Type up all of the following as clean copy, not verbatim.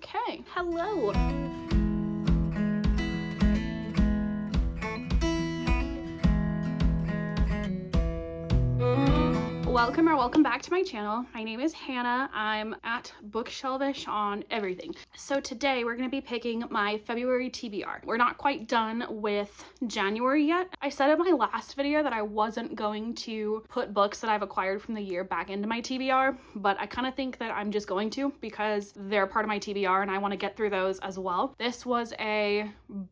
Okay, hello. Welcome back to my channel. My name is Hannah. I'm at Bookshelvish on everything. So today we're going to be picking my February TBR. We're not quite done with January yet. I said in my last video that I wasn't going to put books that I've acquired from the year back into my TBR, but I kind of think that I'm just going to because they're part of my TBR and I want to get through those as well. This was a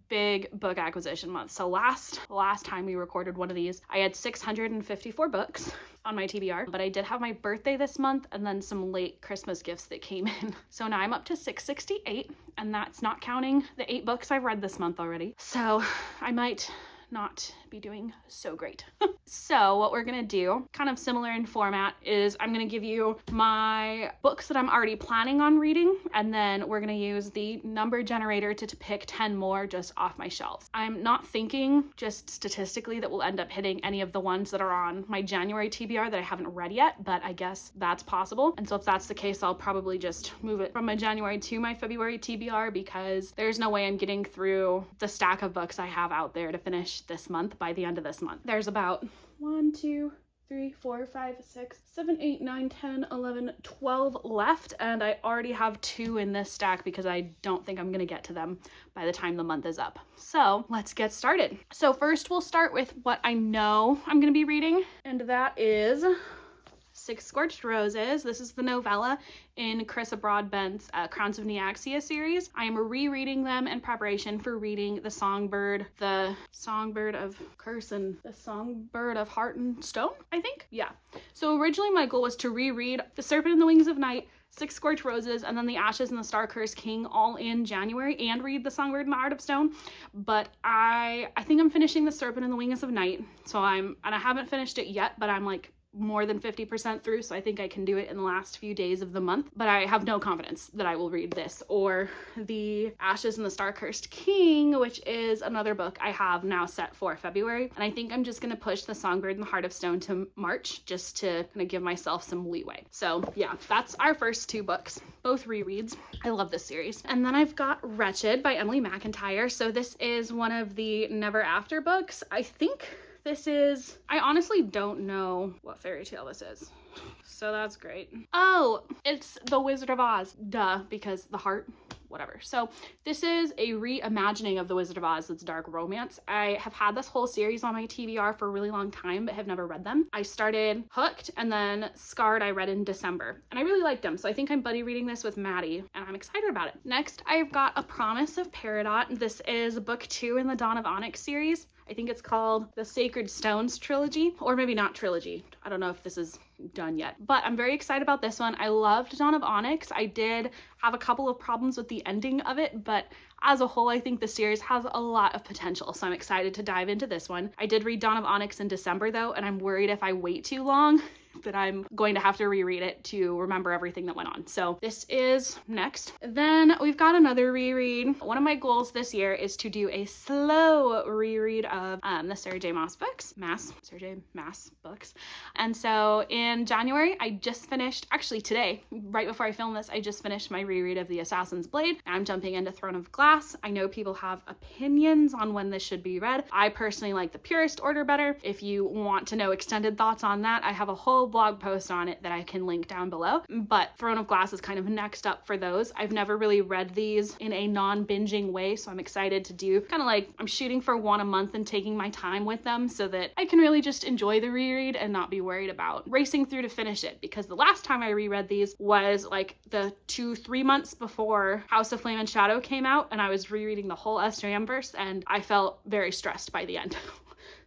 big book acquisition month. So last time we recorded one of these, I had 654 books on my TBR, but I did have my birthday this month and then some late Christmas gifts that came in. So now I'm up to 668, and that's not counting the 8 books I've read this month already. So I might not be doing so great. So what we're gonna do, kind of similar in format, is I'm gonna give you my books that I'm already planning on reading, and then we're gonna use the number generator to pick 10 more just off my shelves. I'm not thinking, just statistically, that we'll end up hitting any of the ones that are on my January TBR that I haven't read yet, but I guess that's possible. And so if that's the case, I'll probably just move it from my January to my February TBR because there's no way I'm getting through the stack of books I have out there to finish this month by the end of this month. There's about 1, 2, 3, 4, 5, 6, 7, 8, 9, 10, 11, 12 left, and I already have 2 in this stack because I don't think I'm gonna get to them by the time the month is up. So let's get started. So first we'll start with what I know I'm gonna be reading, and that is Six Scorched Roses. This is the novella in Carissa Broadbent's Crowns of Neaxia series. I am rereading them in preparation for reading The Songbird of Curson, The Songbird of Heart and Stone, I think? Yeah. So originally my goal was to reread The Serpent and the Wings of Night, Six Scorched Roses, and then The Ashes and the Star-Cursed King all in January and read The Songbird and the Heart of Stone. But I think I'm finishing The Serpent and the Wings of Night. I haven't finished it yet, but I'm like more than 50% through, so I think I can do it in the last few days of the month, but I have no confidence that I will read this or The Ashes and the Star-Cursed King, which is another book I have now set for February, and I think I'm just gonna push The Songbird and the Heart of Stone to March just to kind of give myself some leeway. So yeah, that's our first 2 books, both rereads. I love this series. And then I've got Wretched by Emily McIntyre. So this is one of the Never After books. I honestly don't know what fairy tale this is, so that's great. Oh, it's The Wizard of Oz. Duh, because the heart, whatever. So this is a reimagining of The Wizard of Oz. It's dark romance. I have had this whole series on my TBR for a really long time, but have never read them. I started Hooked, and then Scarred I read in December, and I really liked them, so I think I'm buddy reading this with Maddie, and I'm excited about it. Next, I've got A Promise of Peridot. This is book 2 in the Dawn of Onyx series. I think it's called the Sacred Stones trilogy, or maybe not trilogy. I don't know if this is done yet, but I'm very excited about this one. I loved Dawn of Onyx. I did have a couple of problems with the ending of it, but as a whole, I think the series has a lot of potential, so I'm excited to dive into this one. I did read Dawn of Onyx in December though, and I'm worried if I wait too long that I'm going to have to reread it to remember everything that went on. So this is next. Then we've got another reread. One of my goals this year is to do a slow reread of the Sarah J. Maas books. Sarah J. Maas books. And so in January, I just finished, actually today, right before I filmed this, I just finished my reread of The Assassin's Blade. I'm jumping into Throne of Glass. I know people have opinions on when this should be read. I personally like the purest order better. If you want to know extended thoughts on that, I have a whole blog post on it that I can link down below, but Throne of Glass is kind of next up for those. I've never really read these in a non-binging way, so I'm excited to do kind of like, I'm shooting for 1 a month and taking my time with them so that I can really just enjoy the reread and not be worried about racing through to finish it, because the last time I reread these was like the 2-3 months before House of Flame and Shadow came out, and I was rereading the whole SJM-verse and I felt very stressed by the end.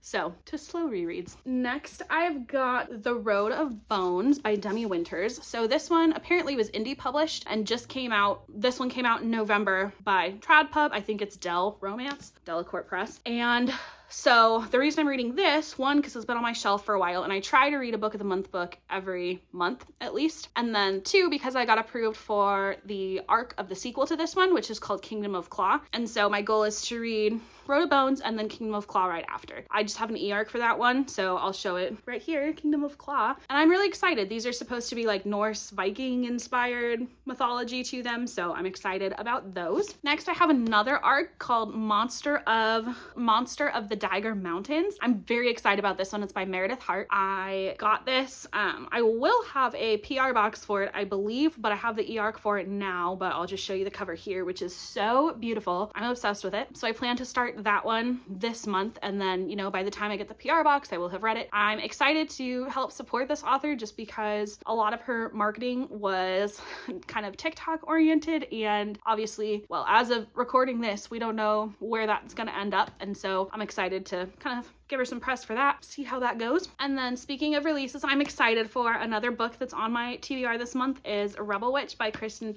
So, to slow rereads. Next, I've got The Road of Bones by Demi Winters. So this one apparently was indie published and just came out. This one came out in November by Trad Pub. I think it's Dell Romance, Delacorte Press. And So the reason I'm reading this, one, because it's been on my shelf for a while and I try to read a book of the month book every month at least. And then two, because I got approved for the arc of the sequel to this one, which is called Kingdom of Claw. And so my goal is to read Road of Bones and then Kingdom of Claw right after. I just have an e-arc for that one, so I'll show it right here, Kingdom of Claw. And I'm really excited. These are supposed to be like Norse Viking inspired mythology to them, so I'm excited about those. Next, I have another arc called Monster of the Dagger Mountains. I'm very excited about this one. It's by Meredith Hart. I got this. I will have a PR box for it, I believe, but I have the e-arc for it now, but I'll just show you the cover here, which is so beautiful. I'm obsessed with it. So I plan to start that one this month, and then, you know, by the time I get the PR box, I will have read it. I'm excited to help support this author just because a lot of her marketing was kind of TikTok oriented, and obviously, well, as of recording this, we don't know where that's going to end up, and so I'm excited to kind of give her some press for that, see how that goes. And then speaking of releases, I'm excited for another book that's on my TBR this month is Rebel Witch by Kristen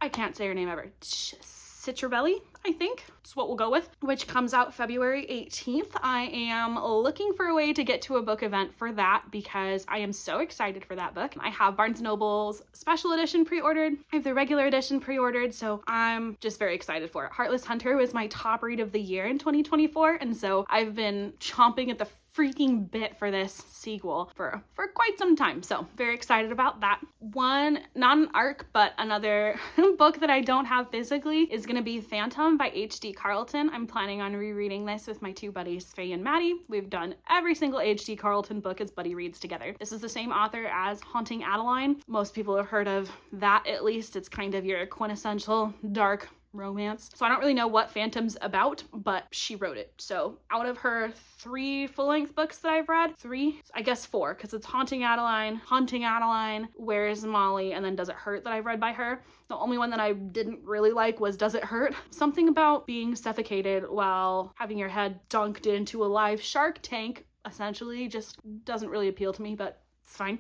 I can't say her name ever. Cicciarelli, I think it's what we'll go with, which comes out February 18th. I am looking for a way to get to a book event for that because I am so excited for that book. I have Barnes & Noble's special edition pre-ordered. I have the regular edition pre-ordered, so I'm just very excited for it. Heartless Hunter was my top read of the year in 2024, and so I've been chomping at the freaking bit for this sequel for quite some time, so very excited about that. One, not an arc, but another book that I don't have physically is going to be Phantom by H.D. Carlton. I'm planning on rereading this with my two buddies, Faye and Maddie. We've done every single H.D. Carlton book as buddy reads together. This is the same author as Haunting Adeline. Most people have heard of that, at least. It's kind of your quintessential dark romance. So I don't really know what Phantom's about, but she wrote it. So out of her 3 full-length books that I've read, 3, I guess 4, because it's Haunting Adeline, Where is Molly, and then Does It Hurt that I've read by her. The only one that I didn't really like was Does It Hurt? Something about being suffocated while having your head dunked into a live shark tank, essentially, just doesn't really appeal to me, but it's fine.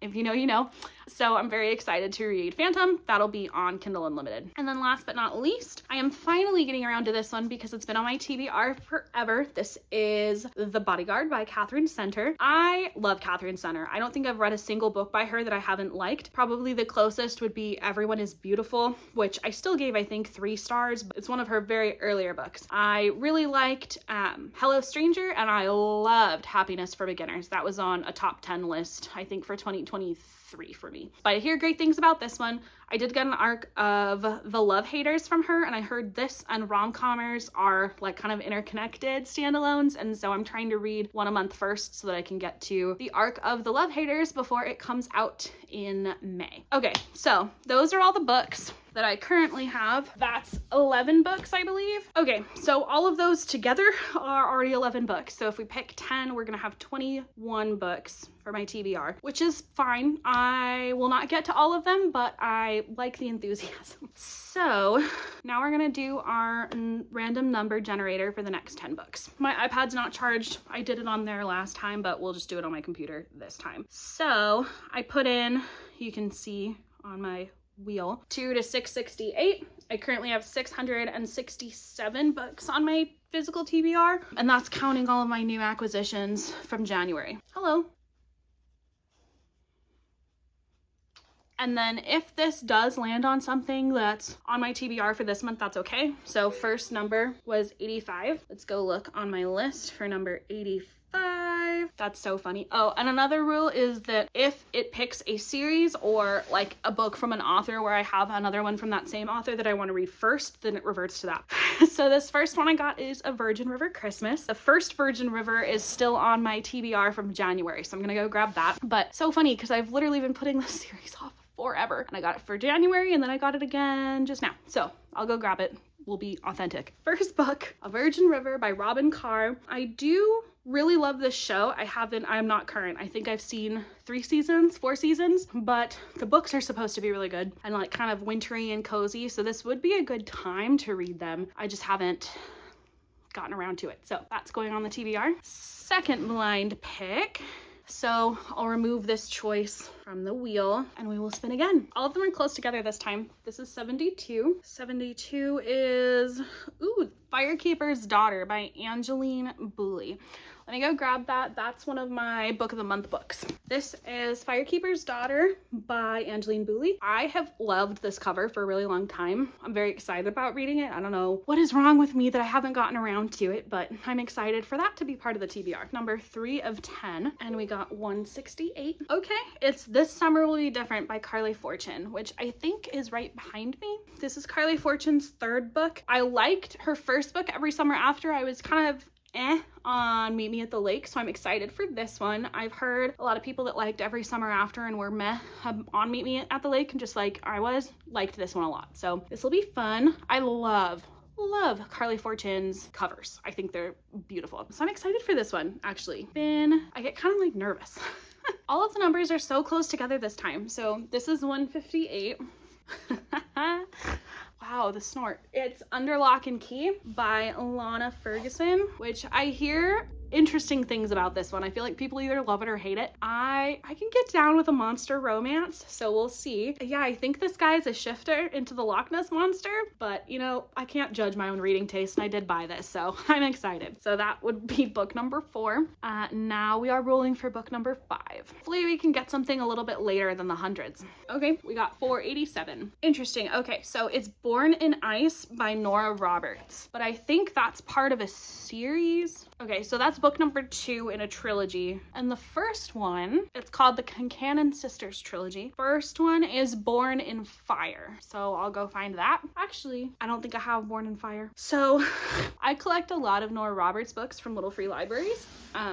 If you know, you know. So I'm very excited to read Phantom. That'll be on Kindle Unlimited. And then last but not least, I am finally getting around to this one because it's been on my TBR forever. This is The Bodyguard by Catherine Center. I love Catherine Center. I don't think I've read a single book by her that I haven't liked. Probably the closest would be Everyone is Beautiful, which I still gave, I think, 3 stars, but it's one of her very earlier books. I really liked Hello Stranger, and I loved Happiness for Beginners. That was on a top 10 list, I think, for 2023 for me. But I hear great things about this one. I did get an arc of The Love Haters from her, and I heard this and rom-commers are like kind of interconnected standalones, and so I'm trying to read one a month first so that I can get to the arc of The Love Haters before it comes out in May. Okay, so those are all the books that I currently have. That's 11 books, I believe. Okay, so all of those together are already 11 books. So if we pick 10, we're gonna have 21 books for my TBR, which is fine. I will not get to all of them, but I like the enthusiasm. So now we're gonna do our random number generator for the next 10 books. My iPad's not charged. I did it on there last time, but we'll just do it on my computer this time. So I put in, you can see on my wheel, 2 to 668. I currently have 667 books on my physical TBR, and that's counting all of my new acquisitions from January. Hello. And then if this does land on something that's on my TBR for this month, that's okay. So first number was 85. Let's go look on my list for number 85. That's so funny. Oh, and another rule is that if it picks a series or like a book from an author where I have another one from that same author that I want to read first, then it reverts to that. So this first one I got is A Virgin River Christmas. The first Virgin River is still on my TBR from January, so I'm gonna go grab that. But so funny because I've literally been putting this series off forever, and I got it for January, and then I got it again just now. So I'll go grab it. Will be authentic. First book, A Virgin River by Robin Carr. I do really love this show. I'm not current. I think I've seen 4 seasons, but the books are supposed to be really good and like kind of wintry and cozy. So this would be a good time to read them. I just haven't gotten around to it. So that's going on the TBR. Second blind pick. So I'll remove this choice from the wheel and we will spin again. All of them are close together this time. This is 72. 72 is, ooh, Firekeeper's Daughter by Angeline Boulley. Let me go grab that. That's one of my book of the month books. This is Firekeeper's Daughter by Angeline Boulley. I have loved this cover for a really long time. I'm very excited about reading it. I don't know what is wrong with me that I haven't gotten around to it, but I'm excited for that to be part of the TBR. Number 3 of 10, and we got 168. Okay, it's This Summer Will Be Different by Carly Fortune, which I think is right behind me. This is Carly Fortune's third book. I liked her first book, Every Summer After. I was kind of on Meet Me at the Lake, so I'm excited for this one. I've heard a lot of people that liked Every Summer After and were meh on Meet Me at the Lake, and just like I was, liked this one a lot. So this will be fun. I love Carly Fortune's covers. I think they're beautiful. So I'm excited for this one, actually. I get kind of like nervous. All of the numbers are so close together this time. So this is 158. Wow, the snort. It's Under Lock and Key by Lana Ferguson, which I hear interesting things about this one. I feel like people either love it or hate it. I can get down with a monster romance, so we'll see. Yeah, I think this guy is a shifter into the Loch Ness Monster, but you know, I can't judge my own reading taste, and I did buy this, so I'm excited. So that would be book number 4. Now we are rolling for book number 5. Hopefully we can get something a little bit later than the hundreds. Okay, we got 487. Interesting. Okay, so it's Born in Ice by Nora Roberts, but I think that's part of a series. Okay, so that's book number 2 in a trilogy. And the first one, it's called the Concannon Sisters trilogy. First one is Born in Fire. So I'll go find that. Actually, I don't think I have Born in Fire. So I collect a lot of Nora Roberts books from Little Free Libraries.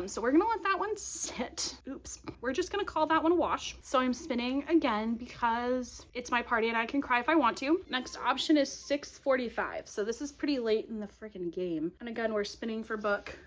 So we're gonna let that one sit. Oops. We're just gonna call that one a wash. So I'm spinning again because it's my party and I can cry if I want to. Next option is 645. So this is pretty late in the freaking game. And again, we're spinning for book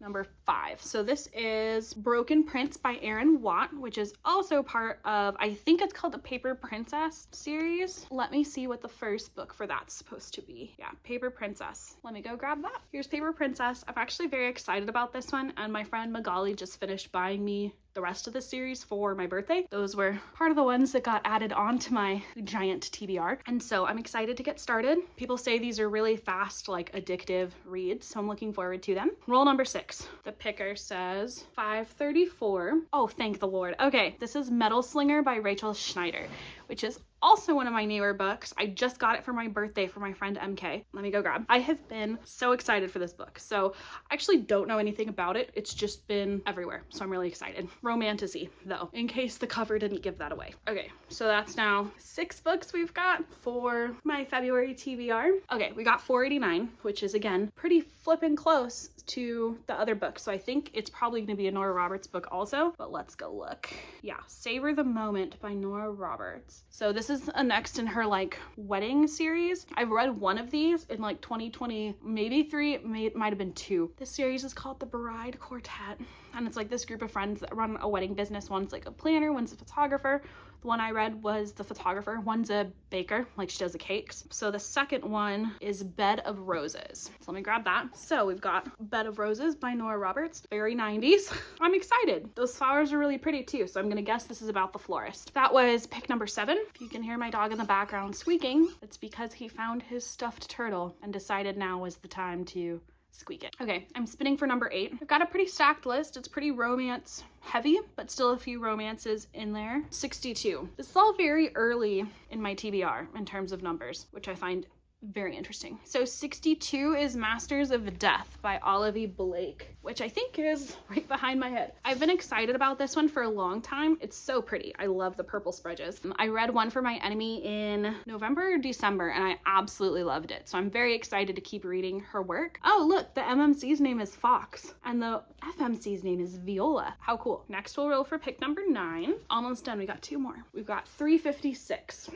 number 5. So this is Broken Prince by Erin Watt, which is also part of, I think it's called the Paper Princess series. Let me see what the first book for that's supposed to be. Yeah, Paper Princess. Let me go grab that. Here's Paper Princess. I'm actually very excited about this one, and my friend Magali just finished buying me the rest of the series for my birthday. Those were part of the ones that got added onto my giant TBR. And so I'm excited to get started. People say these are really fast, like addictive reads, so I'm looking forward to them. Roll number 6. The picker says 534. Oh, thank the Lord. Okay, this is Metal Slinger by Rachel Schneider, which is also one of my newer books. I just got it for my birthday for my friend MK. Let me go grab. I have been so excited for this book. So I actually don't know anything about it. It's just been everywhere. So I'm really excited. Romantasy though, in case the cover didn't give that away. Okay, so that's now 6 books we've got for my February TBR. Okay, we got 489, which is again, pretty flippin' close to the other book. So I think it's probably gonna be a Nora Roberts book also, but let's go look. Yeah, Savor the Moment by Nora Roberts. So this is a next in her like wedding series. I've read one of these in like 2020, maybe 3, might have been 2. This series is called The Bride Quartet, and it's like this group of friends that run a wedding business. One's like a planner, one's a photographer. The one I read was the photographer. One's a baker, like she does the cakes. So the second one is Bed of Roses. So let me grab that. So we've got Bed of Roses by Nora Roberts. Very 90s. I'm excited. Those flowers are really pretty too. So I'm gonna guess this is about the florist. That was pick number 7. If you can hear my dog in the background squeaking, it's because he found his stuffed turtle and decided now was the time to squeak it. Okay, I'm spinning for number 8. I've got a pretty stacked list. It's pretty romance heavy, but still a few romances in there. 62. This is all very early in my TBR in terms of numbers, which I find very interesting. So 62 is Masters of Death by Olivia Blake, which I think is right behind my head. I've been excited about this one for a long time. It's so pretty. I love the purple smudges. I read One for My Enemy in November or December, and I absolutely loved it. So I'm very excited to keep reading her work. Oh, look, the MMC's name is Fox, and the FMC's name is Viola. How cool. Next we'll roll for pick number 9. Almost done. We got 2 more. We've got 356.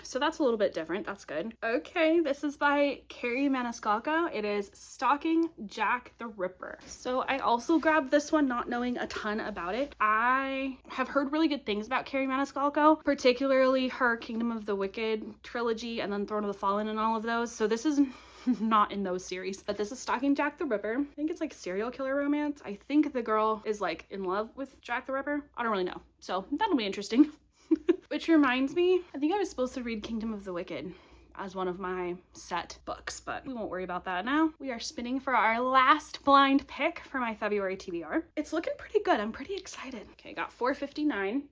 So that's a little bit different. That's good. Okay, this is by Carrie Maniscalco. It is Stalking Jack the Ripper. So I also grabbed this one not knowing a ton about it. I have heard really good things about Carrie Maniscalco, particularly her Kingdom of the Wicked trilogy and then Throne of the Fallen and all of those. So this is not in those series. But this is Stalking Jack the Ripper. I think it's like serial killer romance. I think the girl is like in love with Jack the Ripper. I don't really know. So that'll be interesting. Which reminds me, I think I was supposed to read Kingdom of the Wicked as one of my set books, but we won't worry about that now. We are spinning for our last blind pick for my February TBR. It's looking pretty good. I'm pretty excited. Okay, got 459.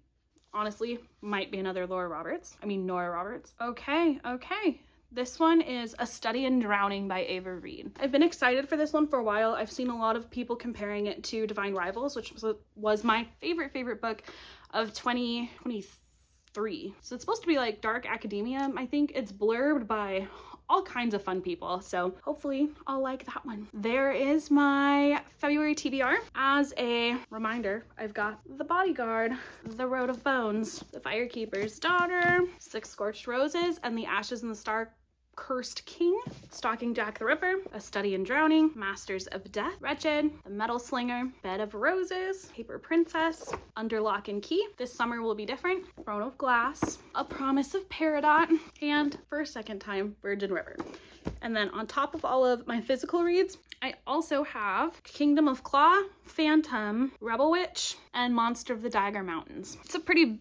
Honestly, might be another Nora Roberts. Okay. This one is A Study in Drowning by Ava Reid. I've been excited for this one for a while. I've seen a lot of people comparing it to Divine Rivals, which was my favorite book of 2023. So it's supposed to be like dark academia. I think it's blurbed by all kinds of fun people. So hopefully I'll like that one. There is my February TBR. As a reminder, I've got The Bodyguard, The Road of Bones, The Firekeeper's Daughter, Six Scorched Roses, and The Ashes and the Star-Cursed King, Stalking Jack the Ripper, A Study in Drowning, Masters of Death, Wretched, The Metal Slinger, Bed of Roses, Paper Princess, Under Lock and Key, This Summer Will Be Different, Throne of Glass, A Promise of Peridot, and for a second time, Virgin River. And then on top of all of my physical reads, I also have Kingdom of Claw, Phantom, Rebel Witch, and Monster of the Dagger Mountains. It's a pretty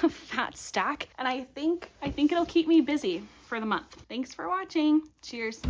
fat stack, and I think it'll keep me busy for the month. Thanks for watching. Cheers.